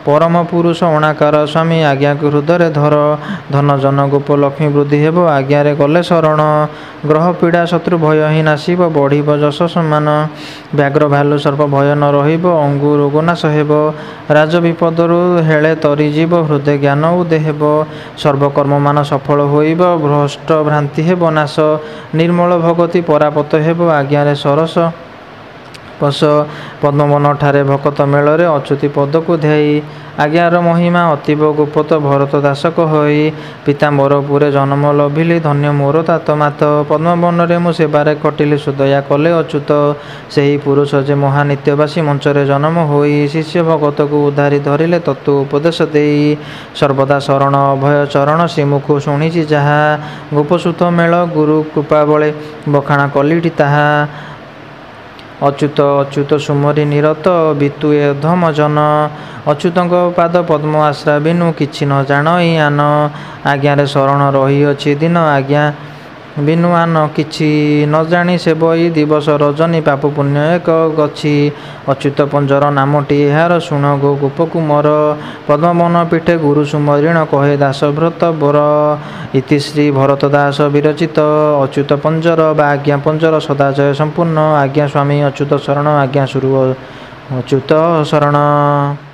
ପରମ ପୁରୁଷ ଅଣାକାର ସ୍ୱାମୀ ଆଜ୍ଞାକୁ ହୃଦୟରେ ଧର। ଧନ ଜନ ଗୋପ ଲକ୍ଷ୍ମୀ ବୃଦ୍ଧି ହେବ ଆଜ୍ଞାରେ ଗଲେ ଶରଣ। ଗ୍ରହ ପୀଡ଼ା ଶତ୍ରୁ ଭୟ ହିଁ ନାଶିବ ବଢ଼ିବ ଯଶ ସମ୍ମାନ। ବ୍ୟାଘ୍ର ଭାଲୁ ସର୍ପ ଭୟ ନ ରହିବ, ଅଙ୍ଗୁ ରୋଗ ନାଶ ହେବ। ରାଜ ବିପଦରୁ ହେଳେ ତରିଯିବ, ହୃଦୟ ଜ୍ଞାନ ଉଦୟ ହେବ। ସର୍ବକର୍ମମାନ ସଫଳ ହୋଇବ, ଭ୍ରଷ୍ଟ ଭ୍ରାନ୍ତି ହେବ ନାଶ। ନିର୍ମଳ ଭଗତି ପରାପତ ହେବ, ଆଜ୍ଞାରେ ସରସ ପଶ। ପଦ୍ମବନଠାରେ ଭକତ ମେଳରେ ଅଚ୍ୟୁତି ପଦକୁ ଧ୍ୟାଇ, ଆଜ୍ଞାର ମହିମା ଅତୀବ ଗୋପତ ଭରତ ଦାସକ ହୋଇ। ପୀତାମ୍ବରପୁରେ ଜନମ ଲଭିଲି, ଧନ୍ୟ ମୋର ତାତ ମାତ। ପଦ୍ମବନରେ ମୁଁ ସେବାରେ ଖଟିଲି, ସୁଦୟା କଲେ ଅଚ୍ୟୁତ। ସେହି ପୁରୁଷ ଯେ ମହାନିତ୍ୟବାସୀ, ମଞ୍ଚରେ ଜନମ ହୋଇ। ଶିଷ୍ୟ ଭଗତକୁ ଉଦ୍ଧାରି ଧରିଲେ, ତତ୍ତ୍ୱ ଉପଦେଶ ଦେଇ। ସର୍ବଦା ଶରଣ ଅଭୟ ଚରଣ, ଶ୍ରୀମୁଖ ଶୁଣିଛି ଯାହା। ଗୋପସୂତ ମେଳ ଗୁରୁ କୃପାବଳେ, ବଖାଣ କଲିଟି ତାହା। ଅଚ୍ୟୁତ ଅଚ୍ୟୁତ ସୁମରି ନିରତ, ବିତୁ ଏ ଅଧମ ଜନ। ଅଚ୍ୟୁତଙ୍କ ପାଦ ପଦ୍ମ ଆଶ୍ରା ବିନୁ, କିଛି ନ ଜାଣଇ ଆନ। ଆଜ୍ଞାରେ ଶରଣ ରହିଅଛି ଦିନ, ଆଜ୍ଞା ବିନୁ ଆନ କିଛି। ନ ଜାଣି ସେବଇ ଦିବସ ରଜନୀ, ପାପ ପୁଣ୍ୟ ଏକ ଗଛି। ଅଚ୍ୟୁତ ପଞ୍ଜର ନାମଟି ଏହାର, ଶୁଣ ଗୋ ଗୋପକୁ ମୋର। ପଦ୍ମବନ ପୀଠେ ଗୁରୁ ସୁମରିଣ, କହେ ଦାସ ବ୍ରତ ବର। ଇତି ଶ୍ରୀ ଭରତ ଦାସ ବିରଚିତ, ଅଚ୍ୟୁତ ପଞ୍ଜର ବା ଆଜ୍ଞା ପଞ୍ଜର ସଦା ଜୟ ସମ୍ପୂର୍ଣ୍ଣ। ଆଜ୍ଞା ସ୍ୱାମୀ ଅଚ୍ୟୁତ ଶରଣ, ଆଜ୍ଞା ସୁରୁ ଅଚ୍ୟୁତ ଶରଣ।